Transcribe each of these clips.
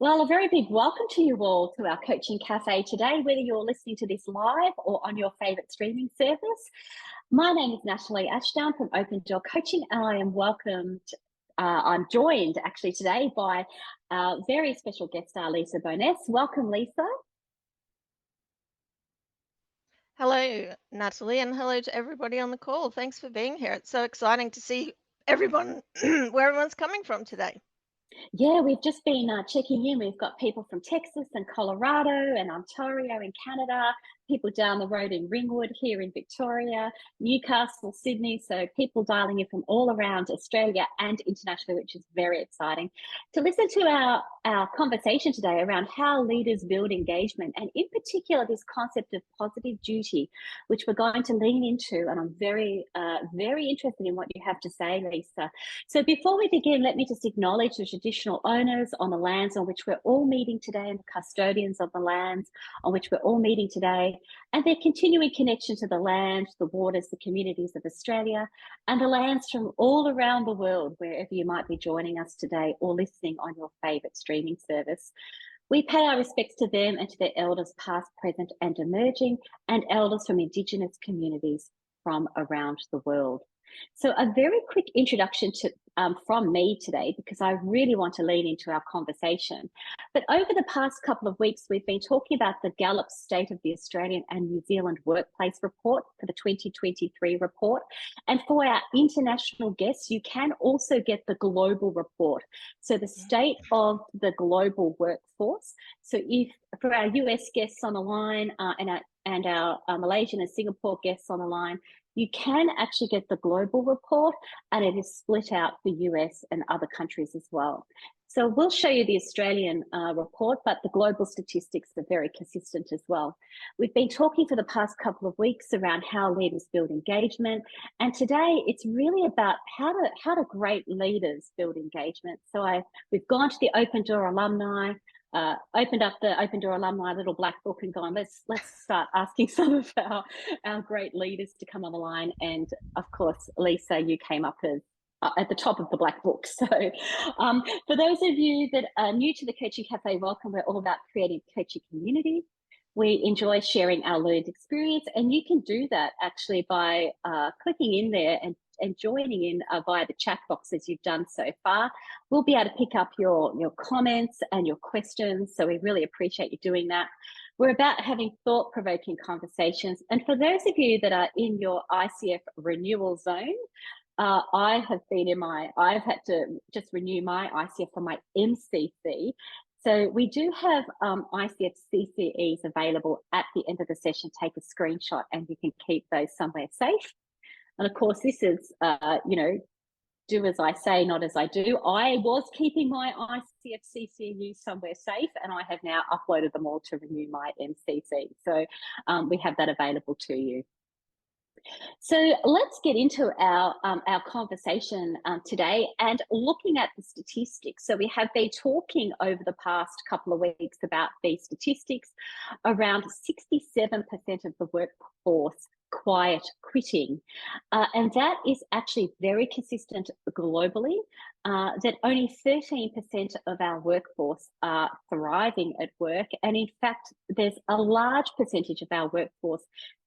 Well, a very big welcome to you all to our Coaching Cafe today, whether you're listening to this live or on your favourite streaming service. My name is Natalie Ashdown from Open Door Coaching, and I'm joined actually today by our very special guest star, Leisa Bowness. Welcome, Leisa. Hello, Natalie, and hello to everybody on the call. Thanks for being here. It's so exciting to see everyone, where everyone's coming from today. Yeah, we've just been checking in. We've got people from Texas and Colorado and Ontario in Canada, people down the road in Ringwood here in Victoria, Newcastle, Sydney. So people dialing in from all around Australia and internationally, which is very exciting. To listen to our conversation today around how leaders build engagement, and in particular, this concept of positive duty, which we're going to lean into. And I'm very, very interested in what you have to say, Leisa. So before we begin, let me just acknowledge the traditional owners on the lands on which we're all meeting today, and the custodians of the lands on which we're all meeting today, and their continuing connection to the land, the waters, the communities of Australia, and the lands from all around the world, wherever you might be joining us today or listening on your favourite streaming service. We pay our respects to them and to their elders past, present and emerging, and elders from Indigenous communities from around the world. So a very quick introduction from me today, because I really want to lean into our conversation. But over the past couple of weeks, we've been talking about the Gallup State of the Australian and New Zealand Workplace Report for the 2023 report. And for our international guests, you can also get the global report. So the state of the global workforce. So if for our US guests on the line and our Malaysian and Singapore guests on the line, you can actually get the global report, and it is split out for US and other countries as well. So we'll show you the Australian report, but the global statistics are very consistent as well. We've been talking for the past couple of weeks around how leaders build engagement, and today it's really about how do great leaders build engagement. So we've gone to the Open Door alumni, opened up the Open Door alumni little black book and gone, let's start asking some of our great leaders to come on the line. And of course, Leisa, you came up as at the top of the black book. So for those of you that are new to the Coaching Cafe, welcome. We're all about creating coaching community. We enjoy sharing our learned experience, and you can do that actually by clicking in there and joining in via the chat box as you've done so far. We'll be able to pick up your comments and your questions, so we really appreciate you doing that. We're about having thought-provoking conversations, and for those of you that are in your ICF renewal zone, I've had to just renew my ICF for my MCC. So we do have ICF CCEs available at the end of the session. Take a screenshot and you can keep those somewhere safe. And of course, this is, do as I say, not as I do. I was keeping my ICF CCU somewhere safe, and I have now uploaded them all to renew my MCC. So we have that available to you. So let's get into our conversation today and looking at the statistics. So we have been talking over the past couple of weeks about these statistics. Around 67% of the workforce quiet quitting, and that is actually very consistent globally, that only 13% of our workforce are thriving at work, and in fact there's a large percentage of our workforce,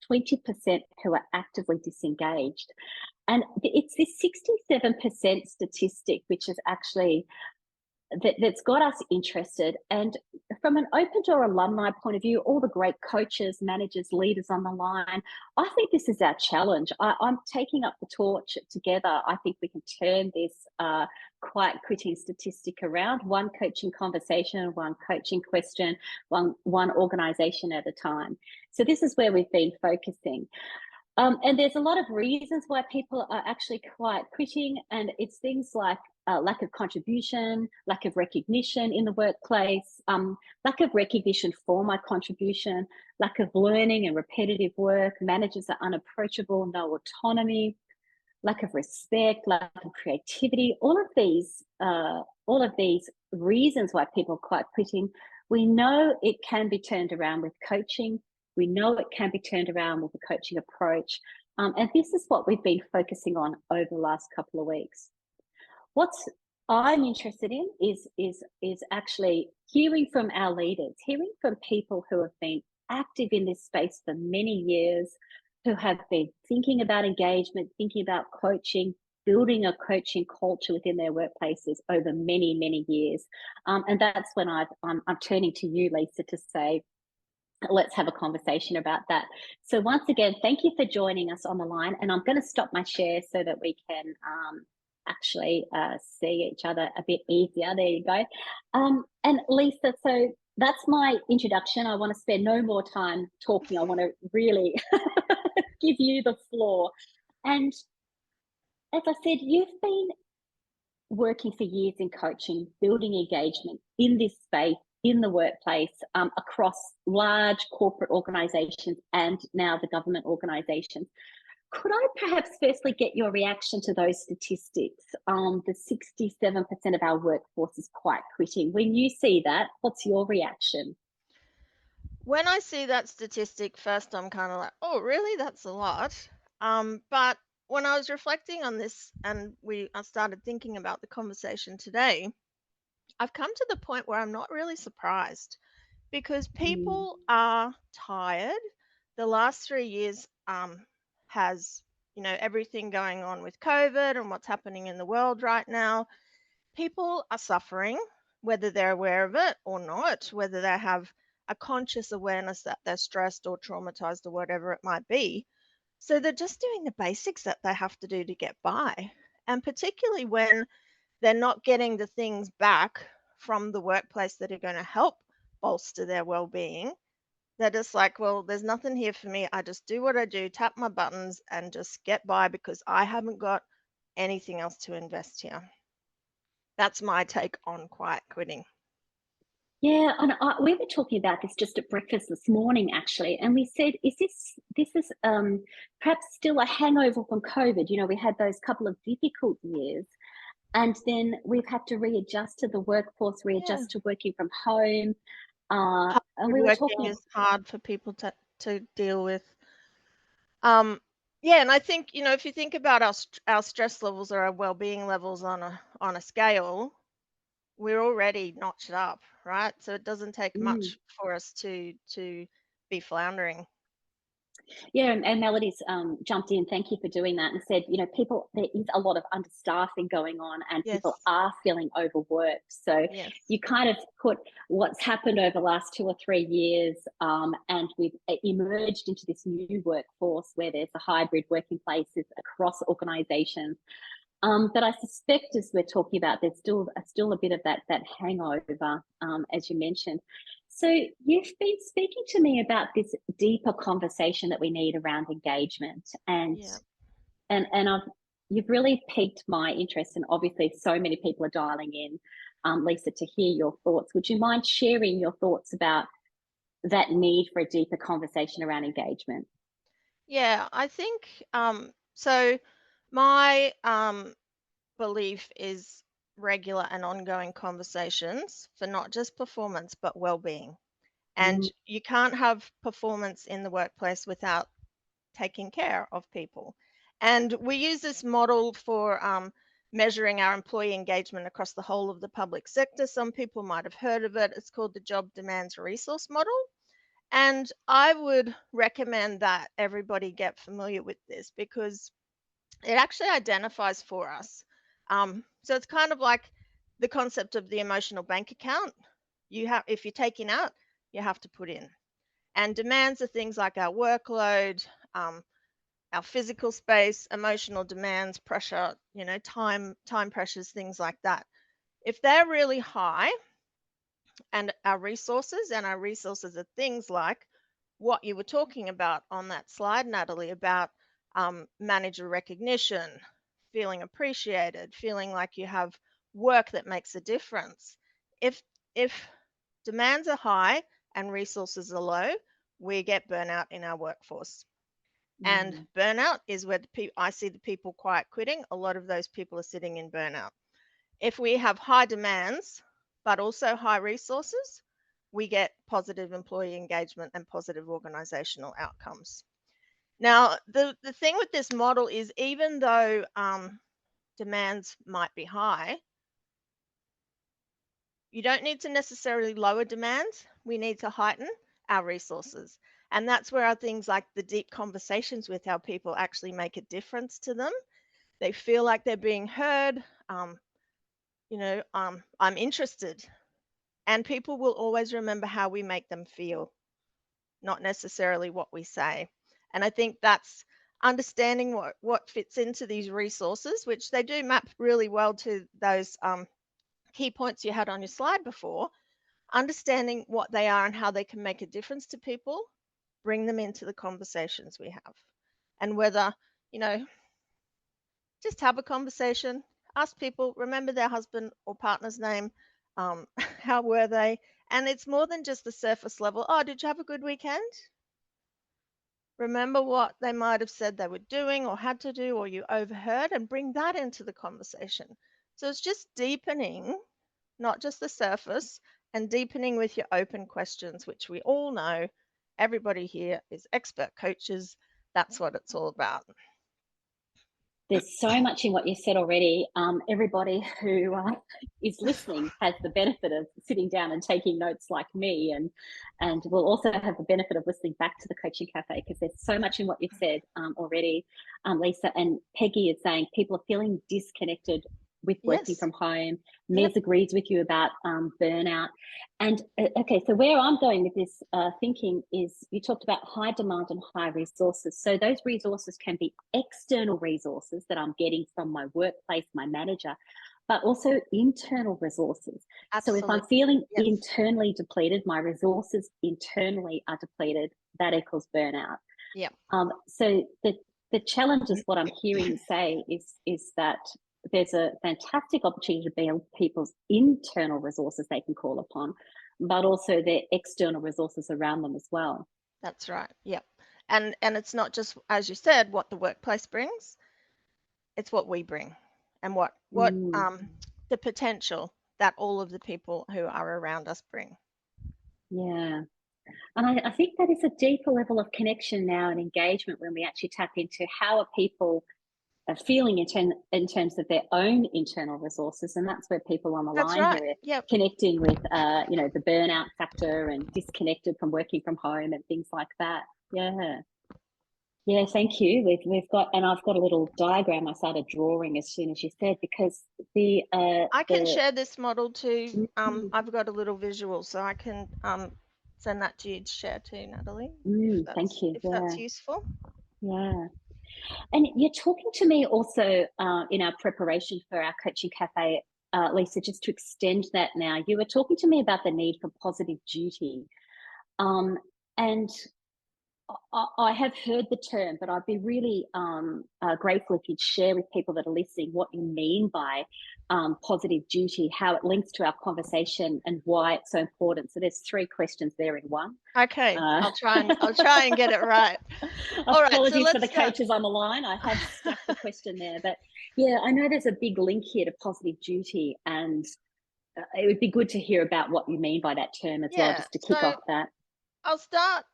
20%, who are actively disengaged. And it's this 67% statistic which is actually that's got us interested. And from an Open Door alumni point of view, all the great coaches, managers, leaders on the line, I think this is our challenge. I'm taking up the torch together. I think we can turn this quiet quitting statistic around, one coaching conversation, one coaching question, one organisation at a time. So this is where we've been focusing. And there's a lot of reasons why people are actually quiet quitting, and it's things like lack of contribution, lack of recognition in the workplace, lack of recognition for my contribution, lack of learning and repetitive work, managers are unapproachable, no autonomy, lack of respect, lack of creativity, all of these reasons why people are quiet quitting. We know it can be turned around with coaching. We know it can be turned around with a coaching approach. And this is what we've been focusing on over the last couple of weeks. What's I'm interested in is actually hearing from our leaders, hearing from people who have been active in this space for many years, who have been thinking about engagement, thinking about coaching, building a coaching culture within their workplaces over many, many years. And that's when I'm turning to you, Leisa, to say, let's have a conversation about that. So once again, thank you for joining us on the line. And I'm going to stop my share so that we can actually see each other a bit easier. There you go. And Leisa, so that's my introduction. I want to spend no more time talking. I want to really give you the floor. And as I said, you've been working for years in coaching, building engagement in this space, in the workplace, across large corporate organisations and now the government organisations. Could I perhaps firstly get your reaction to those statistics? The 67% of our workforce is quite quitting. When you see that, what's your reaction? When I see that statistic, first I'm kind of like, oh, really? That's a lot. But when I was reflecting on this and I started thinking about the conversation today, I've come to the point where I'm not really surprised because Mm, people are tired. The last 3 years has, everything going on with COVID and what's happening in the world right now. People are suffering, whether they're aware of it or not, whether they have a conscious awareness that they're stressed or traumatized or whatever it might be. So they're just doing the basics that they have to do to get by. And particularly when they're not getting the things back from the workplace that are going to help bolster their well-being, they're just like, well, there's nothing here for me. I just do what I do, tap my buttons, and just get by because I haven't got anything else to invest here. That's my take on quiet quitting. yeah, and we were talking about this just at breakfast this morning, actually, and we said, "Is this is perhaps still a hangover from COVID?" You know, we had those couple of difficult years, and then we've had to readjust to the workforce, Yeah. readjust to working from home. And Hybrid we were working talking, is hard for people to deal with. Um, yeah, and I think, if you think about our stress levels or our well-being levels on a scale, we're already notched up, right? So it doesn't take mm, much for us to be floundering. yeah, and Melody's jumped in. Thank you for doing that, and said, you know, people, there is a lot of understaffing going on, and people Yes. are feeling overworked. So Yes. you kind of put what's happened over the last 2 or 3 years, and we've emerged into this new workforce where there's a hybrid working places across organisations. But I suspect, as we're talking about, there's still a bit of that hangover, as you mentioned. So you've been speaking to me about this deeper conversation that we need around engagement, and Yeah. and and I've you've really piqued my interest, and obviously so many people are dialing in, Leisa, to hear your thoughts. Would you mind sharing your thoughts about that need for a deeper conversation around engagement? Yeah, I think so my belief is regular and ongoing conversations for not just performance but well-being. And Mm, you can't have performance in the workplace without taking care of people. And we use this model for measuring our employee engagement across the whole of the public sector. Some people might have heard of it. It's called the Job Demands Resource Model. And I would recommend that everybody get familiar with this because it actually identifies for us. So it's kind of like the concept of the emotional bank account. If you're taking out, you have to put in. And demands are things like our workload, our physical space, emotional demands, pressure, time pressures, things like that. If they're really high, and our resources are things like what you were talking about on that slide, Natalie, about manager recognition, feeling appreciated, feeling like you have work that makes a difference. If demands are high and resources are low, we get burnout in our workforce. And mm, burnout is where I see the people quiet quitting. A lot of those people are sitting in burnout. If we have high demands, but also high resources, we get positive employee engagement and positive organizational outcomes. Now, the thing with this model is even though demands might be high, You don't need to necessarily lower demands. We need to heighten our resources. And that's where our things like the deep conversations with our people actually make a difference to them. They feel like they're being heard. I'm interested. And people will always remember how we make them feel, not necessarily what we say. And I think that's understanding what fits into these resources, which they do map really well to those key points you had on your slide before. Understanding what they are and how they can make a difference to people, bring them into the conversations we have. And whether, just have a conversation, ask people, remember their husband or partner's name, how were they? And it's more than just the surface level. Oh, did you have a good weekend? Remember what they might have said they were doing or had to do or you overheard, and bring that into the conversation. So it's just deepening, not just the surface, and deepening with your open questions, which we all know everybody here is expert coaches. That's what it's all about. There's so much in what you said already. Everybody who is listening has the benefit of sitting down and taking notes like me, and will also have the benefit of listening back to the Coaching Cafe, because there's so much in what you've said already, Leisa. And Peggy is saying people are feeling disconnected with working from home. Mez agrees with you about burnout. And okay, so where I'm going with this thinking is, you talked about high demand and high resources. So those resources can be external resources that I'm getting from my workplace, my manager, but also internal resources. Absolutely. So if I'm feeling internally depleted, my resources internally are depleted, that equals burnout. Yeah. So the challenge is, what I'm hearing you say is that there's a fantastic opportunity to build people's internal resources they can call upon, but also their external resources around them as well. That's right. Yep. And it's not just, as you said, what the workplace brings, it's what we bring, and what the potential that all of the people who are around us bring. Yeah. And I think that is a deeper level of connection now and engagement when we actually tap into how are people feeling in terms of their own internal resources. And that's where people on the line who are connecting with, the burnout factor and disconnected from working from home and things like that. Yeah, thank you. We've got, and I've got a little diagram I started drawing as soon as you said, because I can share this model too. I've got a little visual, so I can send that to you to share too, Natalie. Thank you. If that's useful. Yeah. And you're talking to me also in our preparation for our Coaching Cafe, Leisa, just to extend that now. You were talking to me about the need for positive duty. And I have heard the term, but I'd be really grateful if you'd share with people that are listening what you mean by positive duty, how it links to our conversation, and why it's so important. So there's 3 questions there in one. Okay, I'll try and get it right. Apologies for the coaches on the line. I have stuck the question there, but yeah, I know there's a big link here to positive duty, and it would be good to hear about what you mean by that term as well, just to kick off that. I'll start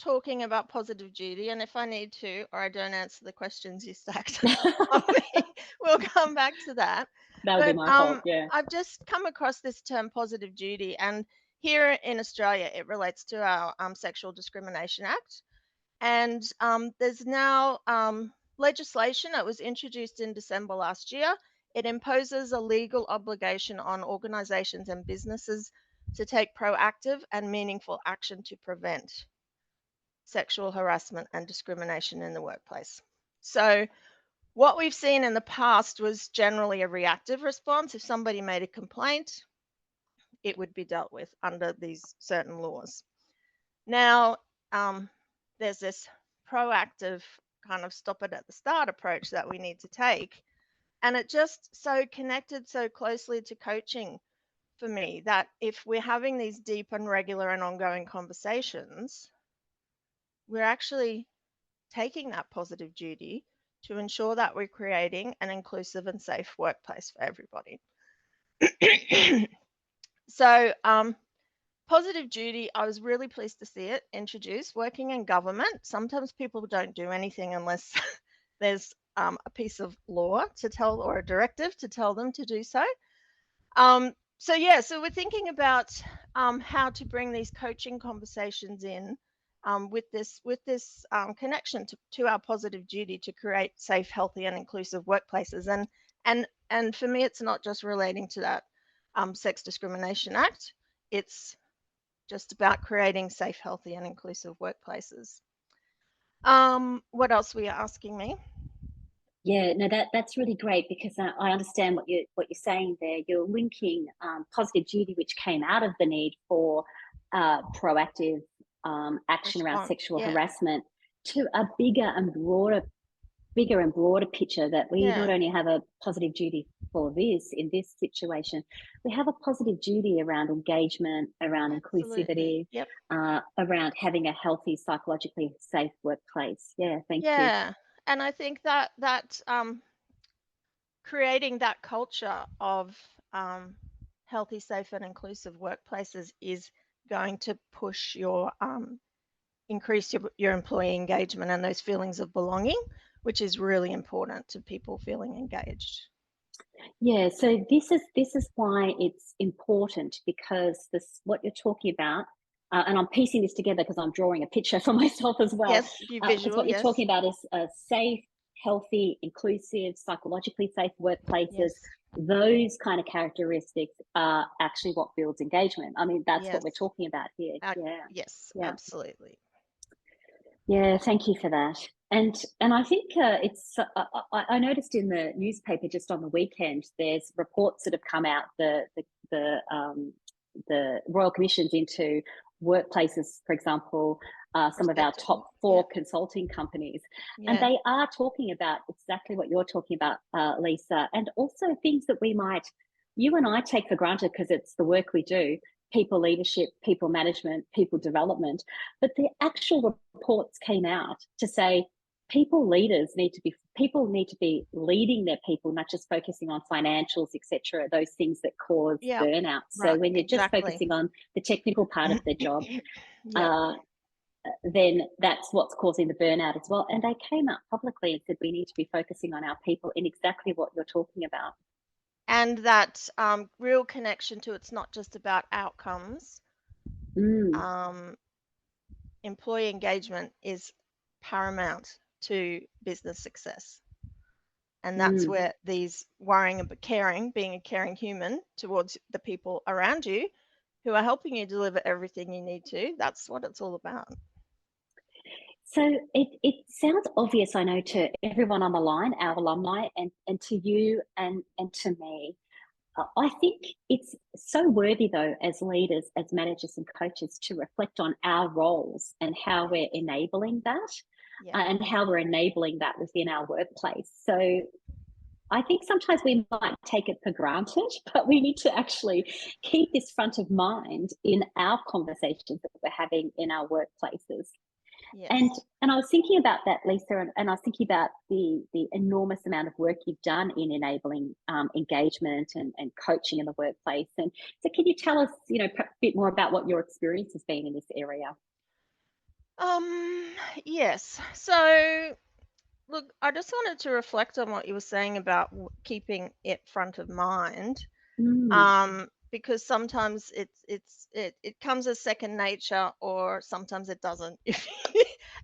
talking about positive duty, and if I need to, or I don't answer the questions you stacked on me, we'll come back to that. That would be my fault, yeah. I've just come across this term positive duty, and here in Australia, it relates to our Sexual Discrimination Act. And there's now legislation that was introduced in December last year. It imposes a legal obligation on organisations and businesses to take proactive and meaningful action to prevent sexual harassment and discrimination in the workplace. So what we've seen in the past was generally a reactive response. If somebody made a complaint, it would be dealt with under these certain laws. Now, there's this proactive kind of stop it at the start approach that we need to take. And it just so connected so closely to coaching for me, that if we're having these deep and regular and ongoing conversations, we're actually taking that positive duty to ensure that we're creating an inclusive and safe workplace for everybody. So positive duty, I was really pleased to see it introduced. Working in government, sometimes people don't do anything unless there's a piece of law to tell, or a directive to tell them to do so. So yeah, so we're thinking about how to bring these coaching conversations in with this connection to our positive duty to create safe, healthy, and inclusive workplaces. And for me, it's not just relating to that Sex Discrimination Act. It's just about creating safe, healthy, and inclusive workplaces. What else were you asking me? Yeah, no, that's really great, because I understand what you're saying there. You're linking positive duty, which came out of the need for proactive action around Response. sexual Yeah. harassment, to a bigger and broader picture, that we not only have a positive duty for this in this situation, we have a positive duty around engagement, around Absolutely. inclusivity, Yep. around having a healthy, psychologically safe workplace. Yeah, thank you. Yeah. And I think that creating that culture of healthy, safe, and inclusive workplaces is going to push your increase your employee engagement and those feelings of belonging, which is really important to people feeling engaged. Yeah, so this is why it's important, because this what you're talking about, and I'm piecing this together because I'm drawing a picture for myself as well. Yes, you Because visual. what you're Yes. talking about is safe, healthy, inclusive, psychologically safe workplaces. Yes. Those kind of characteristics are actually what builds engagement. I mean, that's what we're Yes. talking about here. Yeah, Yes. yeah. Absolutely. Yeah, thank you for that. And I think it's I noticed in the newspaper just on the weekend, there's reports that have come out, the Royal Commissions into workplaces, for example, some of our top Respectable. Yeah. four consulting companies, and Yeah. they are talking about exactly what you're talking about, Lisa, and also things that you and I take for granted because it's the work we do: people leadership, people management, people development. But the actual reports came out to say people need to be leading their people, not just focusing on financials, etc., those things that cause Yeah. burnout. So Right. when you're just Exactly. focusing on the technical part of their job, Yep. uh, then that's what's causing the burnout as well. And they came out publicly and said we need to be focusing on our people in exactly what you're talking about. And that real connection to it's not just about outcomes. Mm, Um, Employee engagement is paramount to business success. And that's mm. where these worrying and caring, being a caring human towards the people around you who are helping you deliver everything you need to, that's what it's all about. So it sounds obvious, I know, to everyone on the line, our alumni, and to you and to me. I think it's so worthy, though, as leaders, as managers and coaches, to reflect on our roles and how we're enabling that, Yeah. and how we're enabling that within our workplace. So I think sometimes we might take it for granted, but we need to actually keep this front of mind in our conversations that we're having in our workplaces. And Yes. and I was thinking about that, Lisa, and I was thinking about the enormous amount of work you've done in enabling engagement and coaching in the workplace. And so, can you tell us, a bit more about what your experience has been in this area? Um, yes. So, look, I just wanted to reflect on what you were saying about keeping it front of mind. Mm. Because sometimes it comes as second nature, or sometimes it doesn't.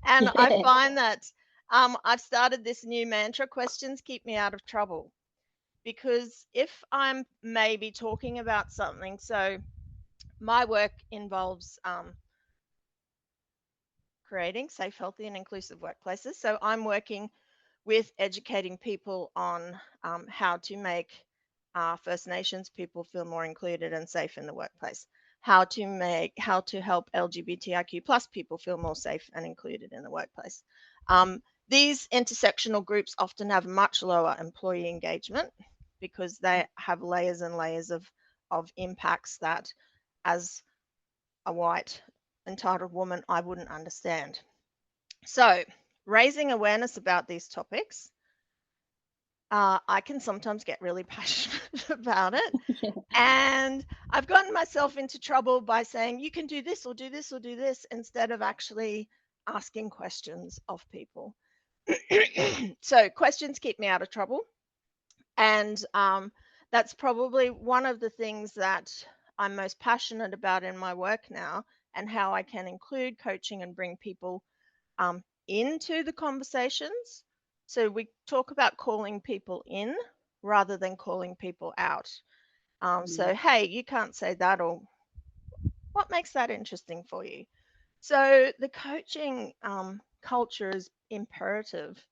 And I Yeah. find that I've started this new mantra: questions keep me out of trouble. Because if I'm maybe talking about something, so my work involves creating safe, healthy, and inclusive workplaces. So I'm working with educating people on how to make First Nations people feel more included and safe in the workplace, how to help LGBTIQ plus people feel more safe and included in the workplace. These intersectional groups often have much lower employee engagement because they have layers and layers of impacts that, as a white entitled woman, I wouldn't understand. So, raising awareness about these topics, I can sometimes get really passionate about it. Yeah. And I've gotten myself into trouble by saying, you can do this or do this or do this, instead of actually asking questions of people. So, questions keep me out of trouble. And that's probably one of the things that I'm most passionate about in my work now, and how I can include coaching and bring people into the conversations. So we talk about calling people in rather than calling people out. So, hey, you can't say that, or what makes that interesting for you? So the coaching culture is imperative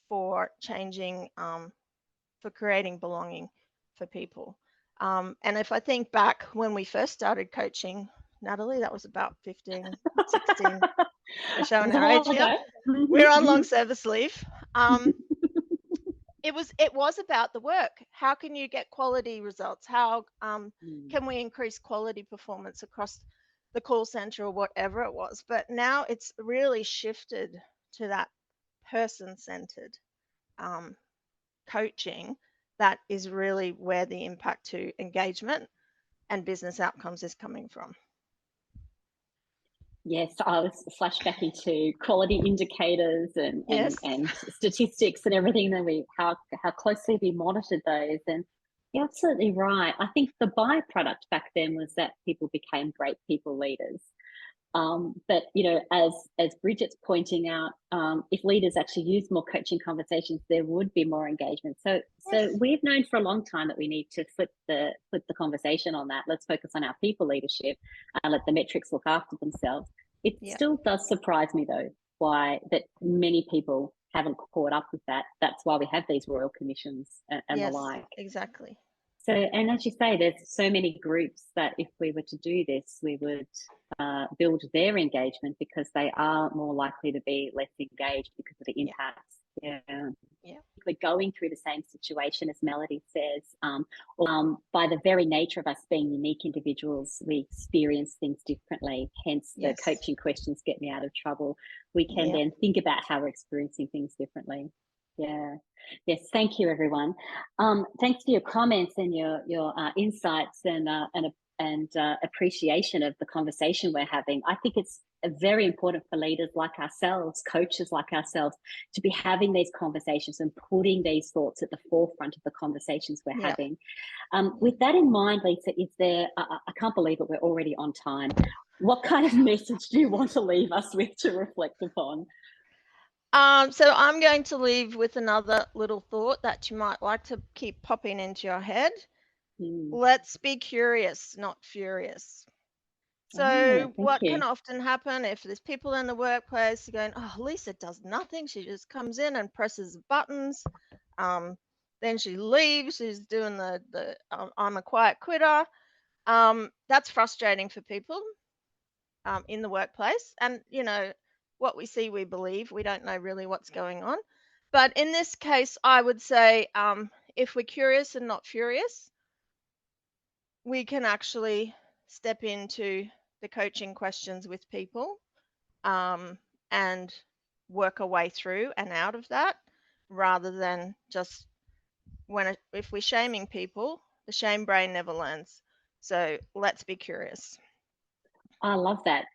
for changing, for creating belonging for people. And if I think back when we first started coaching, Natalie, that was about 15, 16, we're It showing was a our while age here. ago. We're on long service leave. It was about the work. How can you get quality results? How can we increase quality performance across the call center or whatever it was? But now it's really shifted to that person-centered coaching. That is really where the impact to engagement and business outcomes is coming from. Yes, I was flashback into quality indicators and Yes. and statistics and everything that how closely we monitored those. And you're absolutely right. I think the byproduct back then was that people became great people leaders. But as Bridget's pointing out, if leaders actually use more coaching conversations, there would be more engagement. So Yes. we've known for a long time that we need to flip the conversation on that. Let's focus on our people leadership and let the metrics look after themselves. It still does surprise me though, why that many people haven't caught up with that. That's why we have these royal commissions and the like. Exactly. So, and as you say, there's so many groups that if we were to do this, we would build their engagement, because they are more likely to be less engaged because of the impacts. We're going through the same situation, as Melody says. By the very nature of us being unique individuals, we experience things differently. Hence, the coaching questions get me out of trouble. We can then think about how we're experiencing things differently. Yes, thank you, everyone. Thanks for your comments and your insights and appreciation of the conversation we're having. I think it's very important for leaders like ourselves, coaches like ourselves, to be having these conversations and putting these thoughts at the forefront of the conversations we're having. With that in mind, Leisa, is there, I can't believe it, we're already on time. What kind of message do you want to leave us with to reflect upon? So I'm going to leave with another little thought that you might like to keep popping into your head. Let's be curious, not furious. So what can often happen if there's people in the workplace going, oh, Leisa does nothing. She just comes in and presses buttons. Then she leaves. She's doing the I'm a quiet quitter. That's frustrating for people in the workplace. And, what we see, we believe. We don't know really what's going on. But in this case, I would say if we're curious and not furious, we can actually step into the coaching questions with people and work our way through and out of that, rather than just if we're shaming people, the shame brain never learns. So let's be curious. I love that.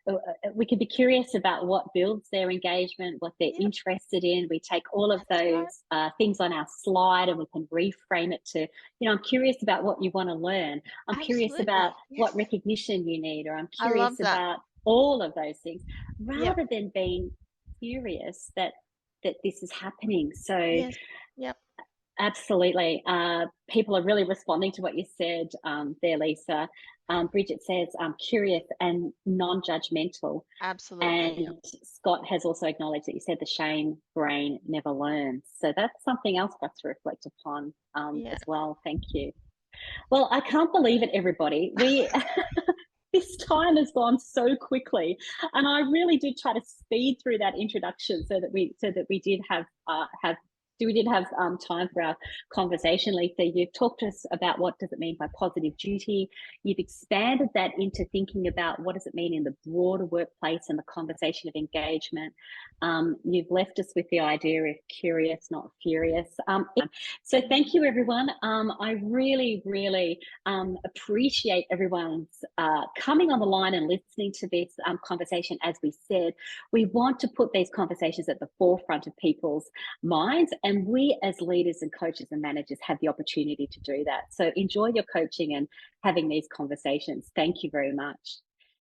We can be curious about what builds their engagement, what they're interested in. We take all of those things on our slide and we can reframe it to, I'm curious about what you want to learn. I'm curious about what recognition you need, or I'm curious about all of those things, rather than being furious that this is happening. So absolutely. People are really responding to what you said there, Leisa. Bridget says, curious and non-judgmental. Absolutely. And Scott has also acknowledged that you said the shame brain never learns. So that's something else for us to reflect upon as well. Thank you. Well, I can't believe it, everybody. This time has gone so quickly, and I really did try to speed through that introduction so that we did have time for our conversation. Leisa, you've talked to us about what does it mean by positive duty. You've expanded that into thinking about what does it mean in the broader workplace and the conversation of engagement. You've left us with the idea of curious, not furious. So thank you, everyone. I really, really appreciate everyone's coming on the line and listening to this conversation. As we said, we want to put these conversations at the forefront of people's minds And we as leaders and coaches and managers have the opportunity to do that. So enjoy your coaching and having these conversations. Thank you very much.